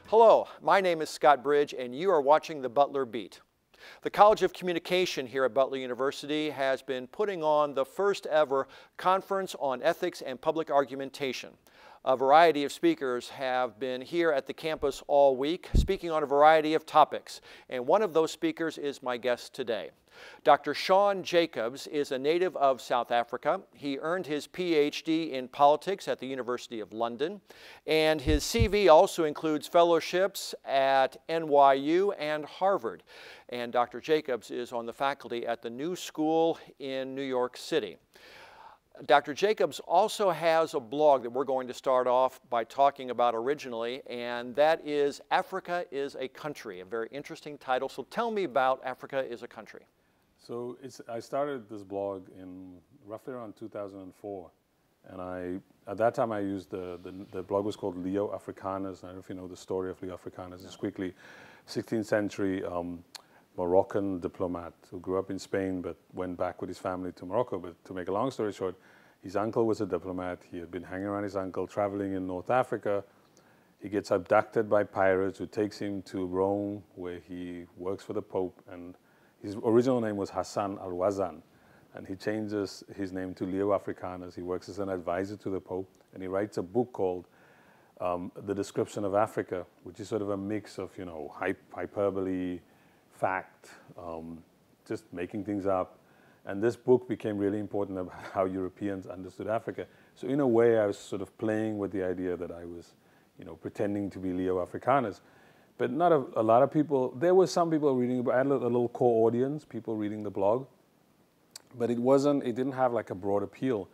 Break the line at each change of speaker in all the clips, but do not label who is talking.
Hello, my name is Scott Bridge and you are watching the Butler Beat. The College of Communication here at Butler University has been putting on the first ever Conference on Ethics and Public Argumentation. A variety of speakers have been here at the campus all week, speaking on a variety of topics, and one of those speakers is my guest today. Dr. Sean Jacobs is a native of South Africa. He earned his PhD in politics at the University of London, and his CV also includes fellowships at NYU and Harvard. And Dr. Jacobs is on the faculty at the New School in New York City. Dr. Jacobs also has a blog that we're going to start off by talking about originally, and that is Africa is a Country, a very interesting title. So tell me about Africa is a Country.
So I started this blog in roughly around 2004, and at that time I used the blog was called Leo Africanus. I don't know if you know the story of Leo Africanus. It's quickly 16th century Moroccan diplomat who grew up in Spain but went back with his family to Morocco. But to make a long story short, his uncle was a diplomat. He had been hanging around his uncle, traveling in North Africa. He gets abducted by pirates who takes him to Rome, where he works for the Pope. And his original name was Hassan al-Wazan, and he changes his name to Leo Africanus. He works as an advisor to the Pope, and he writes a book called The Description of Africa, which is sort of a mix of, hyperbole, fact, just making things up. And this book became really important about how Europeans understood Africa. So in a way, I was sort of playing with the idea that I was, pretending to be Leo Africanus. But not a lot of people. There were some people reading. I had a little core audience, people reading the blog. But it didn't have like a broad appeal.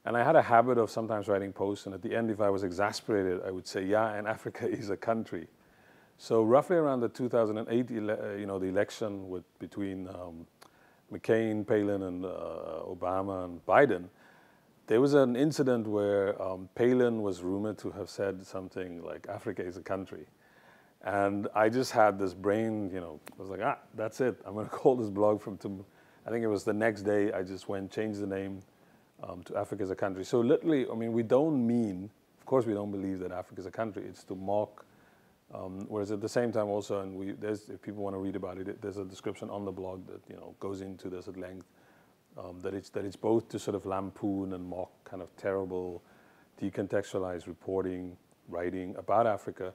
And I had a habit of sometimes writing posts, and at the end, if I was exasperated, I would say, yeah, and Africa is a country. So roughly around the 2008, the election between McCain, Palin, and Obama and Biden, there was an incident where Palin was rumored to have said something like, Africa is a country. And I just had this brain, I was like, that's it. I'm going to call this blog I think it was the next day, I just changed the name to Africa as a Country. So literally, of course we don't believe that Africa is a country. It's to mock. Whereas at the same time also, and if people want to read about it, there's a description on the blog that goes into this at length. That it's both to sort of lampoon and mock kind of terrible, decontextualized reporting, writing about Africa,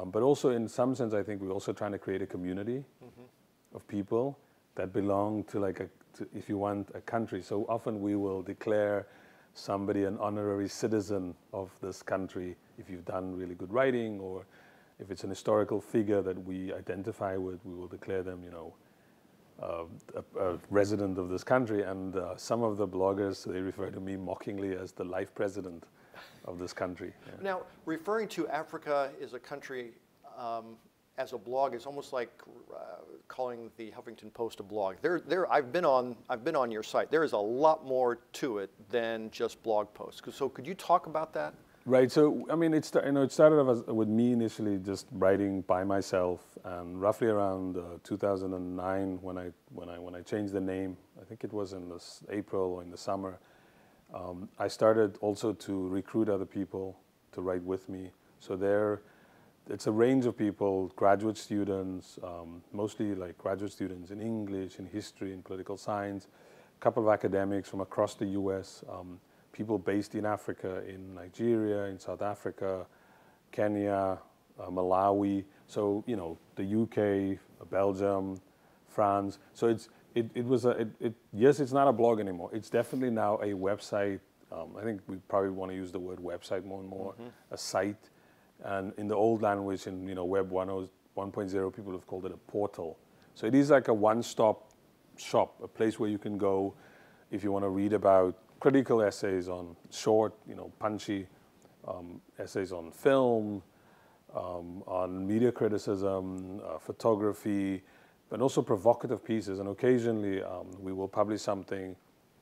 but also in some sense, I think we're also trying to create a community of people that belong to if you want, a country. So often we will declare somebody an honorary citizen of this country if you've done really good writing, or if it's an historical figure that we identify with, we will declare them, a resident of this country. And some of the bloggers, they refer to me mockingly as the life president of this country. Yeah.
Now, referring to Africa as a country as a blog is almost like calling the Huffington Post a blog. I've been on your site. There is a lot more to it than just blog posts. So could you talk about that?
Right. So it started off with me initially just writing by myself, and roughly around 2009 when I changed the name, I think it was in April or in the summer, I started also to recruit other people to write with me. So it's a range of people, graduate students, mostly like graduate students in English, in history, in political science, a couple of academics from across the U.S., people based in Africa, in Nigeria, in South Africa, Kenya, Malawi. So the UK, Belgium, France. So yes, it's not a blog anymore. It's definitely now a website. I think we probably want to use the word website more and more. A site, and in the old language, in Web 1.0, people have called it a portal. So it is like a one-stop shop, a place where you can go if you want to read about critical essays on short, punchy essays on film, on media criticism, photography, but also provocative pieces. And occasionally we will publish something,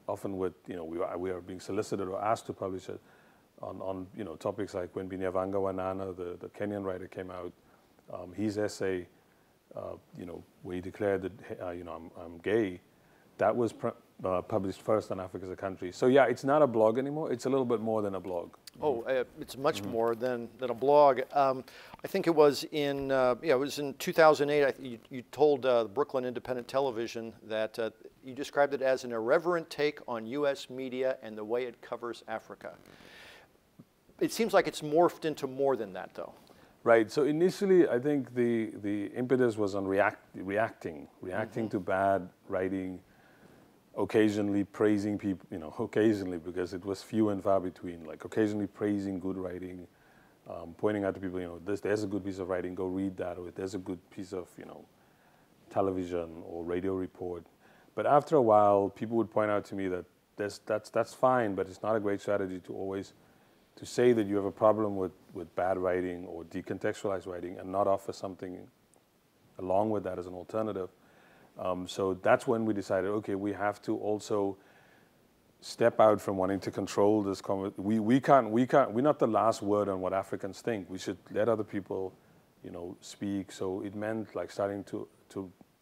often with, we are being solicited or asked to publish it on topics like when Binyavanga Wanana, the Kenyan writer, came out, his essay, where he declared that, I'm gay. that was published first on Africa as a Country. So yeah, it's not a blog anymore. It's a little bit more than a blog.
Oh, it's much more than a blog. I think it was in it was in 2008. You told Brooklyn Independent Television that you described it as an irreverent take on U.S. media and the way it covers Africa. It seems like it's morphed into more than that, though.
Right. So initially, I think the impetus was on reacting to bad writing, occasionally praising people, occasionally, because it was few and far between, like occasionally praising good writing, pointing out to people, there's a good piece of writing, go read that, or there's a good piece of, television or radio report. But after a while, people would point out to me that that's fine, but it's not a great strategy to always to say that you have a problem with bad writing or decontextualized writing and not offer something along with that as an alternative. So that's when we decided, okay, we have to also step out from wanting to control this. We're not the last word on what Africans think. We should let other people, speak. So it meant like starting to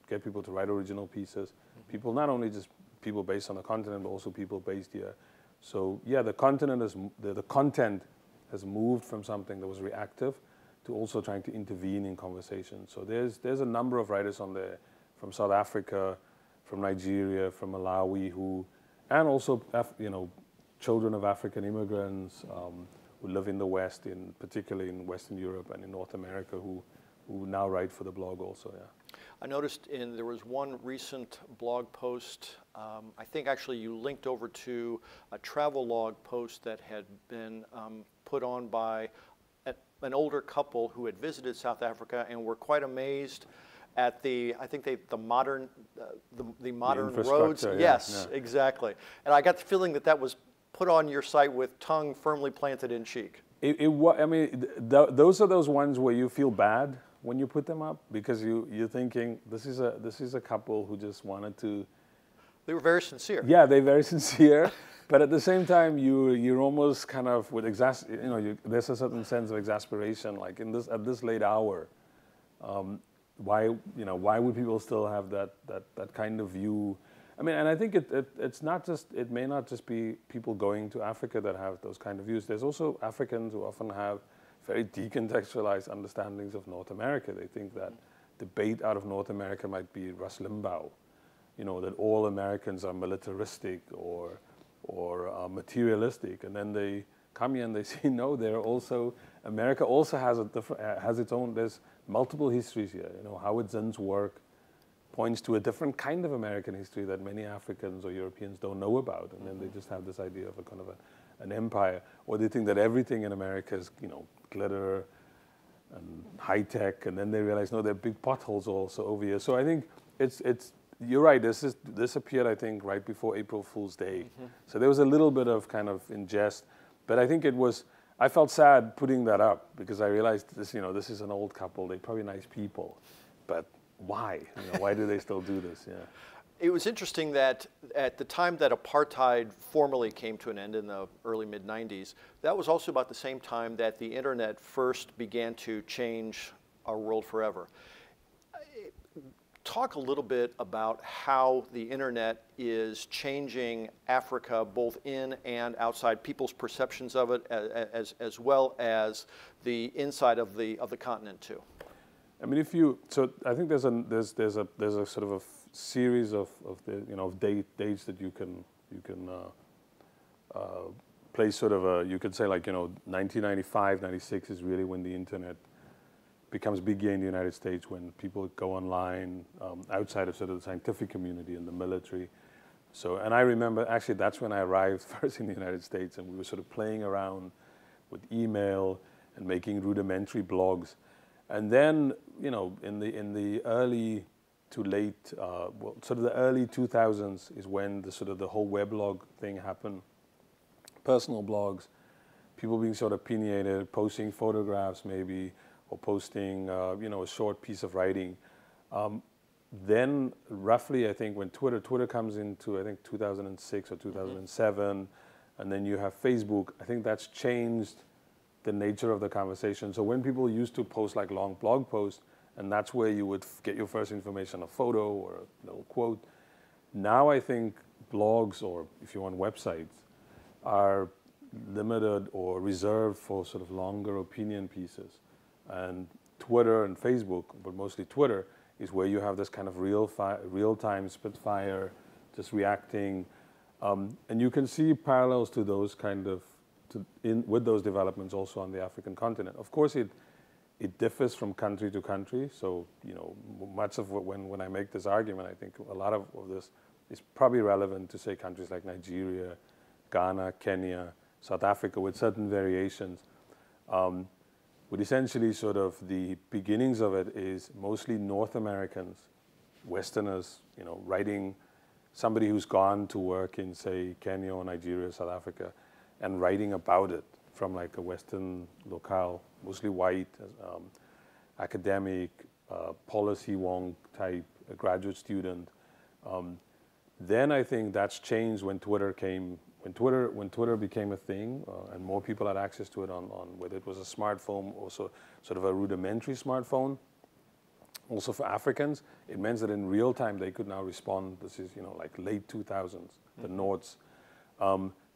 get people to write original pieces. People, not only just people based on the continent, but also people based here. So yeah, the content has moved from something that was reactive to also trying to intervene in conversation. So there's a number of writers on there from South Africa, from Nigeria, from Malawi, and also children of African immigrants who live in the West, particularly in Western Europe and in North America, who now write for the blog also. Yeah.
I noticed there was one recent blog post, I think actually you linked over to a travel log post that had been put on by an older couple who had visited South Africa and were quite amazed at the modern roads.
Yeah,
yes,
yeah.
Exactly. And I got the feeling that was put on your site with tongue firmly planted in cheek.
Those are those ones where you feel bad when you put them up, because you're thinking this is a couple who just wanted to.
They were very sincere.
Yeah, they're very sincere, but at the same time you're almost kind of with there's a certain sense of exasperation, like at this late hour. Why would people still have that kind of view? I mean, and I think it may not just be people going to Africa that have those kind of views. There's also Africans who often have very decontextualized understandings of North America. They think that the bait out of North America might be Rush Limbaugh, that all Americans are militaristic or materialistic, and then they come here and they say no. America also has its own. There's multiple histories here. Howard Zinn's work points to a different kind of American history that many Africans or Europeans don't know about, and then they just have this idea of a kind of an empire, or they think that everything in America is glitter and high tech, and then they realize no, there are big potholes also over here. So I think you're right. This appeared, I think, right before April Fool's Day. So there was a little bit of kind of ingest, but I think I felt sad putting that up because I realized this is an old couple. They're probably nice people, but why? Why do they still do this? Yeah.
It was interesting that at the time that apartheid formally came to an end in the early mid-90s, that was also about the same time that the internet first began to change our world forever. Talk a little bit about how the internet is changing Africa both in and outside, people's perceptions of it as well as the inside of the continent too.
I mean, so I think there's a sort of a series of dates that you can place sort of you could say like 1995, 96 is really when the internet becomes big here in the United States, when people go online outside of sort of the scientific community and the military. So, and I remember actually that's when I arrived first in the United States, and we were sort of playing around with email and making rudimentary blogs. And then, in the early to late, sort of the early 2000s is when the whole weblog thing happened. Personal blogs, people being sort of opinionated, posting photographs maybe, or posting, a short piece of writing. Then roughly, I think when Twitter comes into, I think 2006 or 2007, and then you have Facebook, I think that's changed the nature of the conversation. So when people used to post like long blog posts, and that's where you would get your first information, a photo or a little quote, Now I think blogs, or if you want websites, are limited or reserved for sort of longer opinion pieces. And Twitter and Facebook, but mostly Twitter, is where you have this kind of real-time spitfire, just reacting. And you can see parallels to those kind of, with those developments also on the African continent. Of course, it differs from country to country. So, you know, much of when I make this argument, I think a lot of this is probably relevant to, say, countries like Nigeria, Ghana, Kenya, South Africa, with certain variations. But essentially, sort of the beginnings of it is mostly North Americans, Westerners, you know, writing, somebody who's gone to work in, say, Kenya or Nigeria, South Africa, and writing about it from like a Western locale, mostly white, academic, policy wonk type, a graduate student. Then I think that's changed when Twitter came. When Twitter became a thing, and more people had access to it on whether it was a smartphone, also sort of a rudimentary smartphone. Also for Africans, it meant that in real time they could now respond. This is, you know, like late 2000s, the Nords.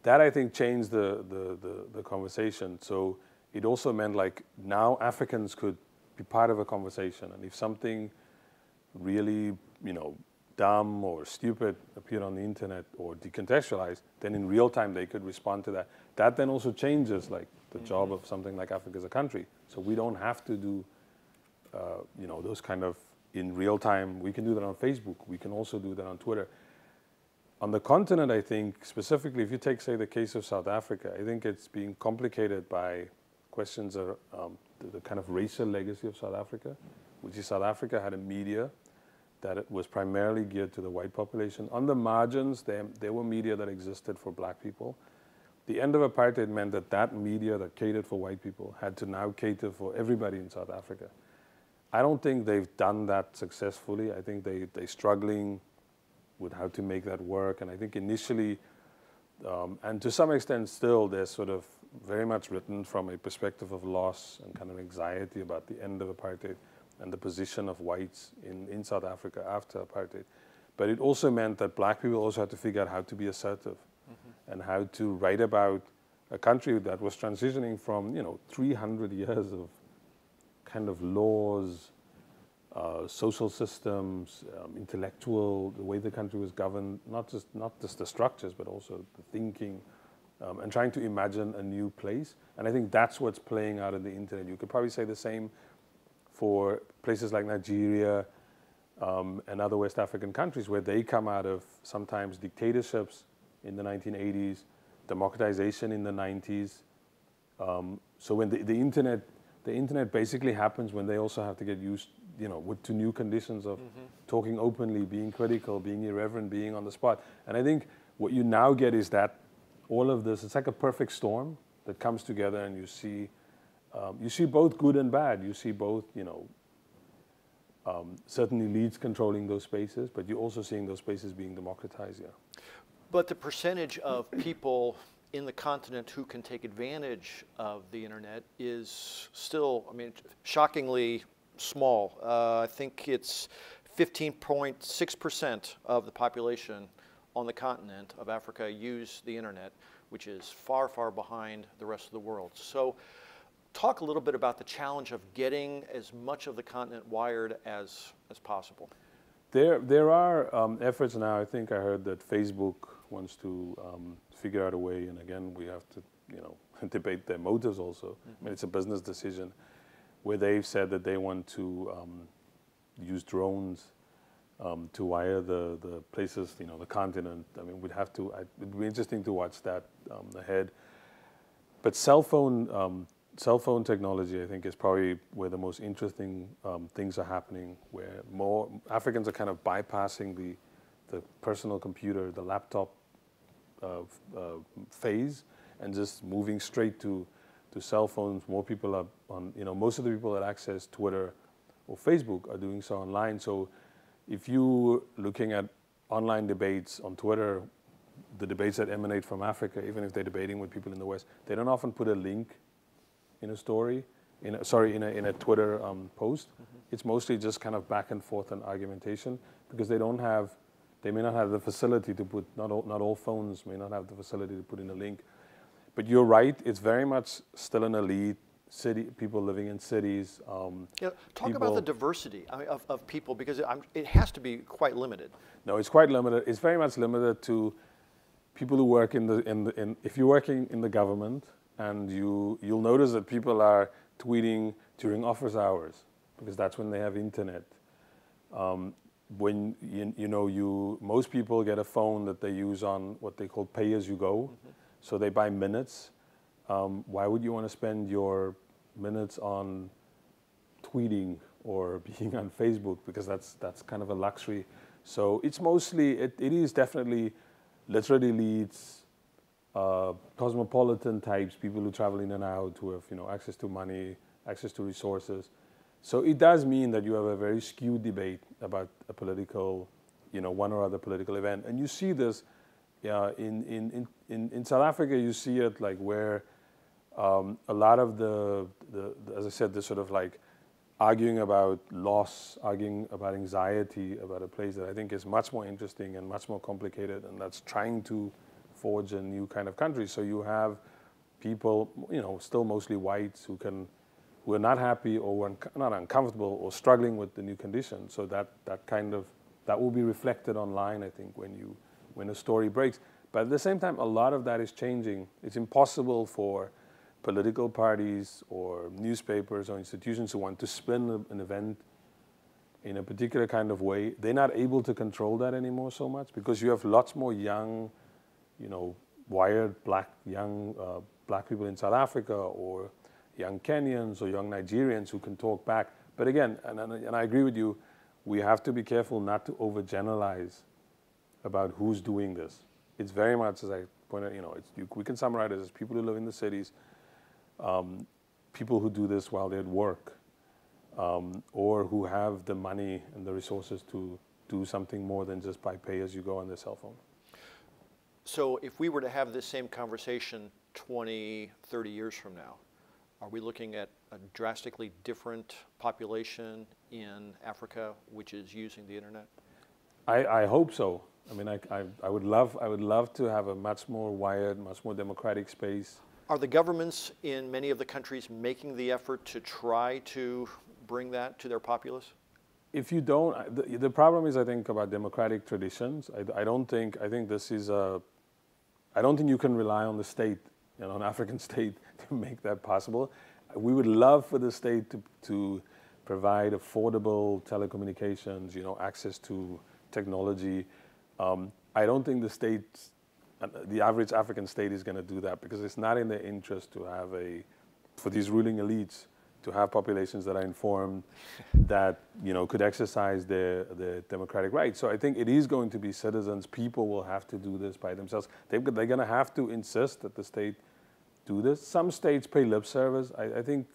That I think changed the conversation. So it also meant like now Africans could be part of a conversation, and if something really, you know, dumb or stupid appeared on the internet or decontextualized, then in real time they could respond to that. That then also changes like the job of something like Africa as a country. So we don't have to do, you know, those kind of in real time. We can do that on Facebook. We can also do that on Twitter. On the continent, I think, specifically, if you take, say, the case of South Africa, I think it's being complicated by questions of the kind of racial legacy of South Africa, which is South Africa had a media that it was primarily geared to the white population. On the margins, there were media that existed for black people. The end of apartheid meant that that media that catered for white people had to now cater for everybody in South Africa. I don't think they've done that successfully. I think they're struggling with how to make that work. And I think initially, and to some extent still, they're sort of very much written from a perspective of loss and kind of anxiety about the end of apartheid and the position of whites in South Africa after apartheid. But it also meant that black people also had to figure out how to be assertive and how to write about a country that was transitioning from, you know, 300 years of kind of laws, social systems, intellectual, the way the country was governed, not just the structures, but also the thinking, and trying to imagine a new place. And I think that's what's playing out in the internet. You could probably say the same for places like Nigeria and other West African countries, where they come out of sometimes dictatorships in the 1980s, democratization in the 90s. So when the internet basically happens when they also have to get used, you know, to new conditions of talking openly, being critical, being irreverent, being on the spot. And I think what you now get is that all of this, it's like a perfect storm that comes together, and you see both good and bad. You see both, you know, certain elites controlling those spaces, but you're also seeing those spaces being democratized, yeah.
But the percentage of people in the continent who can take advantage of the internet is still, I mean, shockingly small. I think it's 15.6% of the population on the continent of Africa use the internet, which is far, far behind the rest of the world. So talk a little bit about the challenge of getting as much of the continent wired as possible.
There are efforts now. I think I heard that Facebook wants to figure out a way, and again, we have to, you know, debate their motives also. I mean, it's a business decision, where they've said that they want to use drones to wire the places, you know, the continent. I mean, it'd be interesting to watch that ahead. But cell phone technology, I think, is probably where the most interesting things are happening, where more Africans are kind of bypassing the personal computer, the laptop phase, and just moving straight to cell phones. More people are on, you know, most of the people that access Twitter or Facebook are doing so online. So if you're looking at online debates on Twitter, the debates that emanate from Africa, even if they're debating with people in the West, they don't often put a link in a story, in a Twitter post. It's mostly just kind of back and forth and argumentation, because they don't have They may not have the facility to put, not all phones may not have the facility to put in a link. But you're right, it's very much still an elite, people living in cities.
Talk about the diversity of people, because it has to be quite limited.
No, it's quite limited. It's very much limited to people who work if you're working in the government, and you'll notice that people are tweeting during office hours, because that's when they have internet. When most people get a phone that they use on what they call pay-as-you-go, so they buy minutes. Why would you want to spend your minutes on tweeting or being on Facebook? Because that's kind of a luxury. So it's mostly, it is definitely literary elites, cosmopolitan types, people who travel in and out, who have access to money, access to resources. So it does mean that you have a very skewed debate about a political, one or other political event. And you see this in South Africa. You see it like where a lot of the as I said, the sort of like arguing about loss, arguing about anxiety, about a place that I think is much more interesting and much more complicated, and that's trying to forge a new kind of country. So you have people, still mostly whites, who are not happy or not uncomfortable or struggling with the new conditions. So that will be reflected online, I think, when a story breaks. But at the same time, a lot of that is changing. It's impossible for political parties or newspapers or institutions who want to spin an event in a particular kind of way. They're not able to control that anymore so much, because you have lots more young, wired young black people in South Africa, or young Kenyans or young Nigerians who can talk back. But again, and I agree with you, we have to be careful not to overgeneralize about who's doing this. It's very much, as I pointed out, we can summarize it as people who live in the cities, people who do this while they're at work, or who have the money and the resources to do something more than just by pay-as-you-go on their cell phone.
So if we were to have this same conversation 20, 30 years from now, are we looking at a drastically different population in Africa which is using the internet?
I hope so. I mean, I would love to have a much more wired, much more democratic space.
Are the governments in many of the countries making the effort to try to bring that to their populace?
If you don't, the problem is, I think, about democratic traditions. I think this is I don't think you can rely on the state, an African state, to make that possible. We would love for the state to provide affordable telecommunications, access to technology. I don't think the average African state is going to do that, because it's not in their interest to have for these ruling elites to have populations that are informed, that could exercise their democratic rights. So I think it is going to be citizens. People will have to do this by themselves. They're going to have to insist that the state do this. Some states pay lip service. I think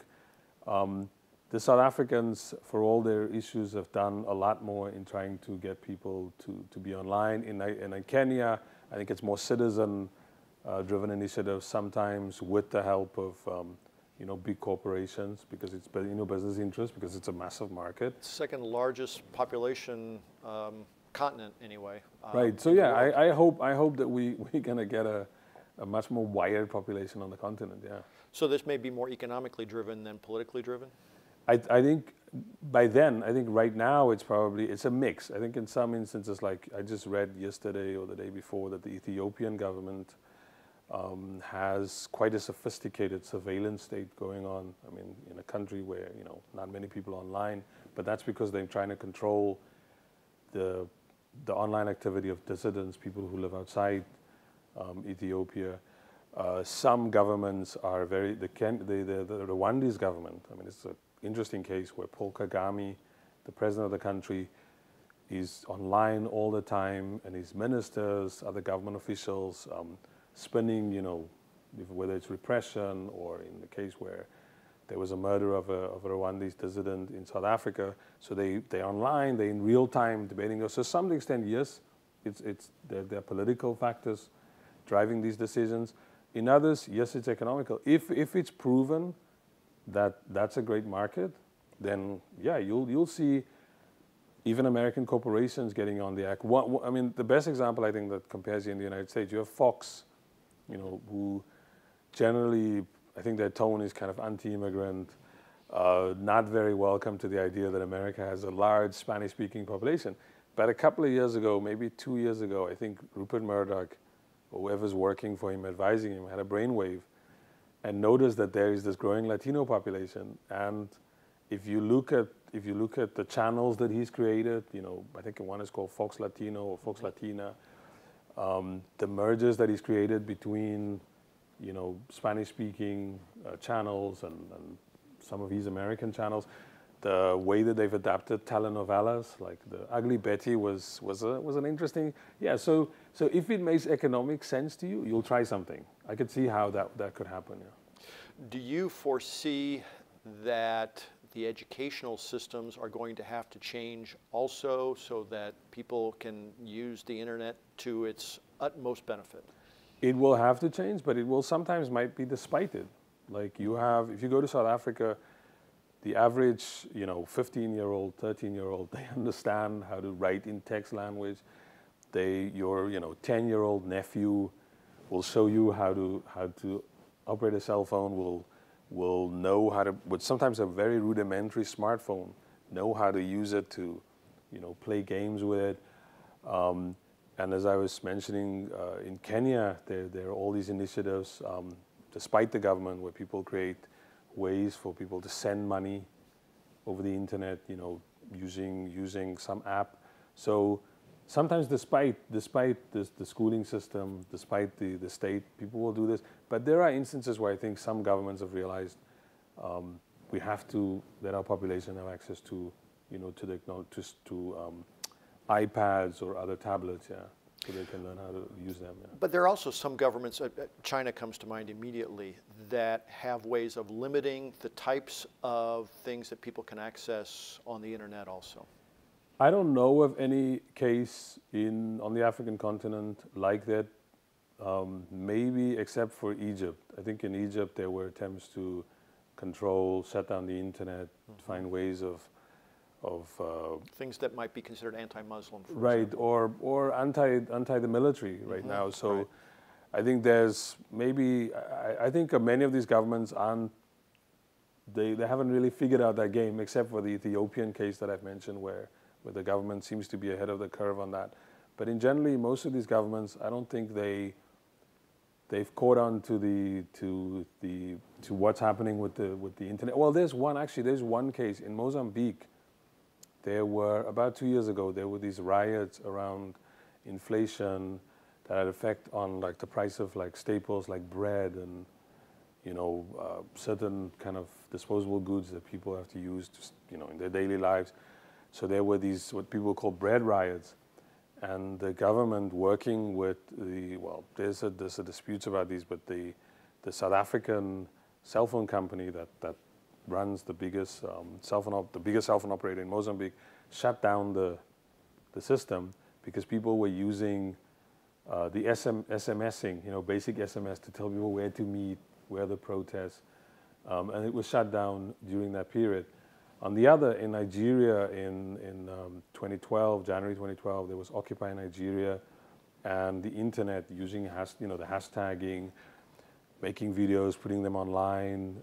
the South Africans, for all their issues, have done a lot more in trying to get people to be online. In Kenya, I think it's more citizen-driven initiatives, sometimes with the help of big corporations, because it's business interest, because it's a massive market.
Second largest population continent, anyway.
Right. So yeah, I hope that we're gonna get a much more wired population on the continent. Yeah.
So this may be more economically driven than politically driven?
I think by then, I think right now it's a mix. I think in some instances, like I just read yesterday or the day before, that the Ethiopian government has quite a sophisticated surveillance state going on. I mean, in a country where not many people are online, but that's because they're trying to control the online activity of dissidents, people who live outside Ethiopia. Some governments are the Rwandese government. I mean, it's an interesting case where Paul Kagame, the president of the country, is online all the time, and his ministers, other government officials, spinning, whether it's repression, or in the case where there was a murder of a Rwandese dissident in South Africa. So they're online, they're in real time debating. So to some extent, yes, there are political factors driving these decisions. In others, yes, it's economical. If it's proven that that's a great market, then yeah, you'll see even American corporations getting on the act. I mean, the best example I think that compares here in the United States, you have Fox, who generally, I think their tone is kind of anti-immigrant, not very welcome to the idea that America has a large Spanish-speaking population. But a couple of years ago, maybe 2 years ago, I think Rupert Murdoch, or whoever's working for him, advising him, had a brainwave and noticed that there is this growing Latino population. And if you look at the channels that he's created, I think one is called Fox Latino or Fox Latina, the mergers that he's created between, Spanish-speaking channels and some of his American channels, the way that they've adapted telenovelas, like the Ugly Betty was an interesting, So if it makes economic sense to you, you'll try something. I could see how that could happen. Yeah.
Do you foresee that the educational systems are going to have to change also so that people can use the internet to its utmost benefit?
It will have to change, but it will sometimes might be despite it. Like if you go to South Africa, the average, 15-year-old, 13-year-old, they understand how to write in text language. Your 10-year-old nephew will show you how to operate a cell phone, will know how to, with sometimes a very rudimentary smartphone, know how to use it to, play games with it. And as I was mentioning, in Kenya, there are all these initiatives, despite the government, where people create ways for people to send money over the internet, using some app. So sometimes despite the schooling system, despite the state, people will do this. But there are instances where I think some governments have realized we have to let our population have access to, iPads or other tablets, so they can learn how to use them. Yeah.
But there are also some governments, China comes to mind immediately, that have ways of limiting the types of things that people can access on the internet also.
I don't know of any case on the African continent like that, maybe except for Egypt. I think in Egypt there were attempts to shut down the internet, find ways of
things that might be considered anti-Muslim,
right, or anti the military right now. So right. I think there's maybe I think many of these governments they haven't really figured out that game, except for the Ethiopian case that I've mentioned, where the government seems to be ahead of the curve on that. But in generally, most of these governments, I don't think they've caught on to what's happening with the internet. Well, there's one case in Mozambique. There were, about 2 years ago, there were these riots around inflation that had effect on like the price of like staples like bread and certain kind of disposable goods that people have to use in their daily lives. So there were these what people call bread riots, and the government working with there's a disputes about these, but the South African cell phone company that runs the biggest cell phone operator in Mozambique shut down the system because people were using the SMSing, basic SMS to tell people where to meet, where the protests, and it was shut down during that period. On the other, in Nigeria, in 2012, January 2012, there was Occupy Nigeria, and the internet using the hashtagging, making videos, putting them online.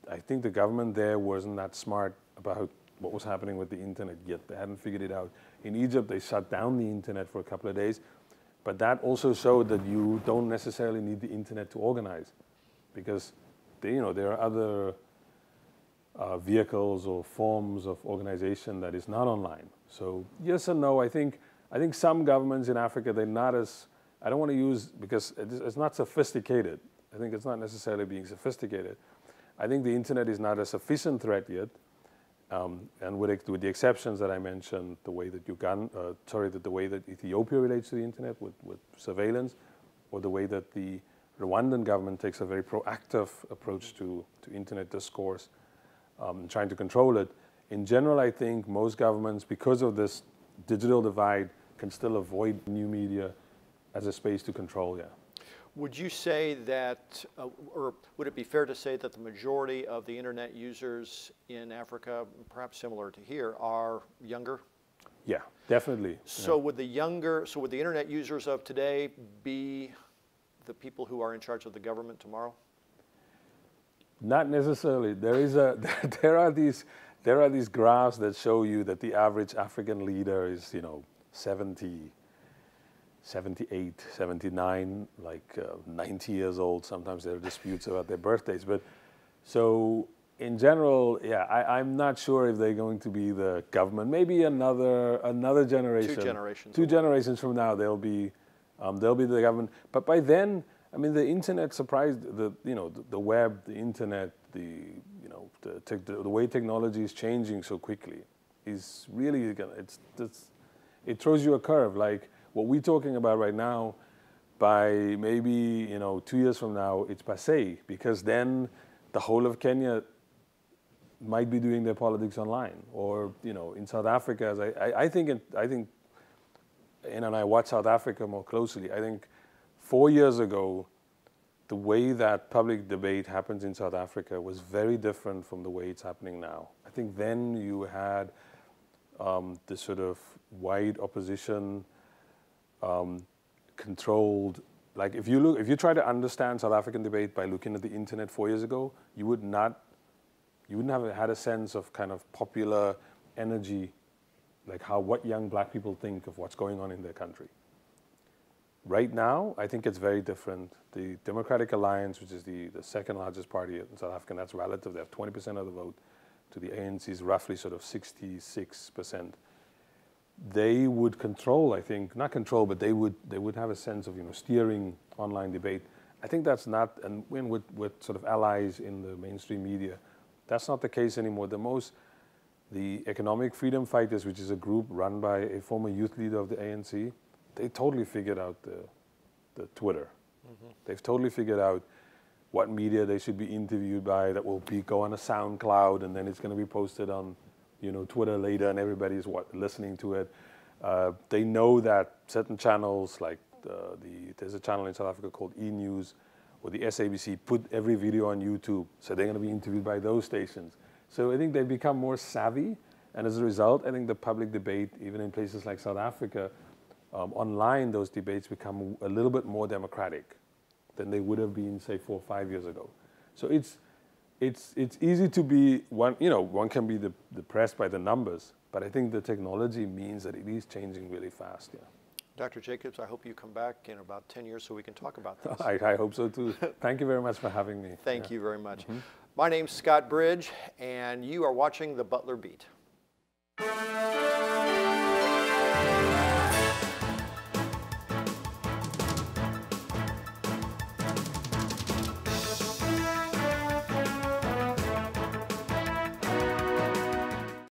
I think the government there wasn't that smart about what was happening with the internet yet. They hadn't figured it out. In Egypt, they shut down the internet for a couple of days, but that also showed that you don't necessarily need the internet to organize, because there are other vehicles or forms of organization that is not online. So yes and no. I think some governments in Africa, they're not as, I don't want to use, because it's not sophisticated. I think it's not necessarily being sophisticated. I think the internet is not a sufficient threat yet, and with the exceptions that I mentioned, the way that the way that Ethiopia relates to the internet with surveillance, or the way that the Rwandan government takes a very proactive approach to internet discourse, trying to control it. In general, I think most governments, because of this digital divide, can still avoid new media as a space to control. Yeah.
Would you say that, or would it be fair to say that the majority of the internet users in Africa, perhaps similar to here, are younger?
Yeah, definitely.
So would the internet users of today be the people who are in charge of the government tomorrow?
Not necessarily. There are these graphs that show you that the average African leader is 70, 78, 79, like 90 years old. Sometimes there are disputes about their birthdays. But so in general, yeah, I'm not sure if they're going to be the government. Maybe another generation.
2 generations.
2 generations from now, they'll be the government. But by then, I mean, the internet surprised the web, the internet, the way technology is changing so quickly is really it throws you a curve. Like what we're talking about right now, by maybe 2 years from now, it's passé, because then the whole of Kenya might be doing their politics online, or in South Africa, as I think, and I watch South Africa more closely. I think 4 years ago, the way that public debate happens in South Africa was very different from the way it's happening now. I think then you had this sort of wide opposition, controlled. Like if you try to understand South African debate by looking at the internet 4 years ago, you wouldn't have had a sense of kind of popular energy, like what young black people think of what's going on in their country. Right now, I think it's very different. The Democratic Alliance, which is the second largest party in South Africa, and that's relative, they have 20% of the vote, to the ANC's roughly sort of 66%. They would control, I think, not control, but they would have a sense of steering online debate. I think that's not, and with sort of allies in the mainstream media, that's not the case anymore. The Economic Freedom Fighters, which is a group run by a former youth leader of the ANC, they totally figured out the Twitter. Mm-hmm. They've totally figured out what media they should be interviewed by, that will go on a SoundCloud, and then it's going to be posted on Twitter later, and everybody's listening to it. They know that certain channels, like there's a channel in South Africa called E-News, or the SABC, put every video on YouTube, so they're going to be interviewed by those stations. So I think they've become more savvy, and as a result, I think the public debate, even in places like South Africa, online, those debates become a little bit more democratic than they would have been, say, 4 or 5 years ago. So it's easy to be one can be depressed by the numbers, but I think the technology means that it is changing really fast. Yeah.
Dr. Jacobs, I hope you come back in about 10 years so we can talk about this.
I hope so too. Thank you very much for having me.
Thank you very much. Mm-hmm. My name's Scott Bridge, and you are watching the Butler Beat.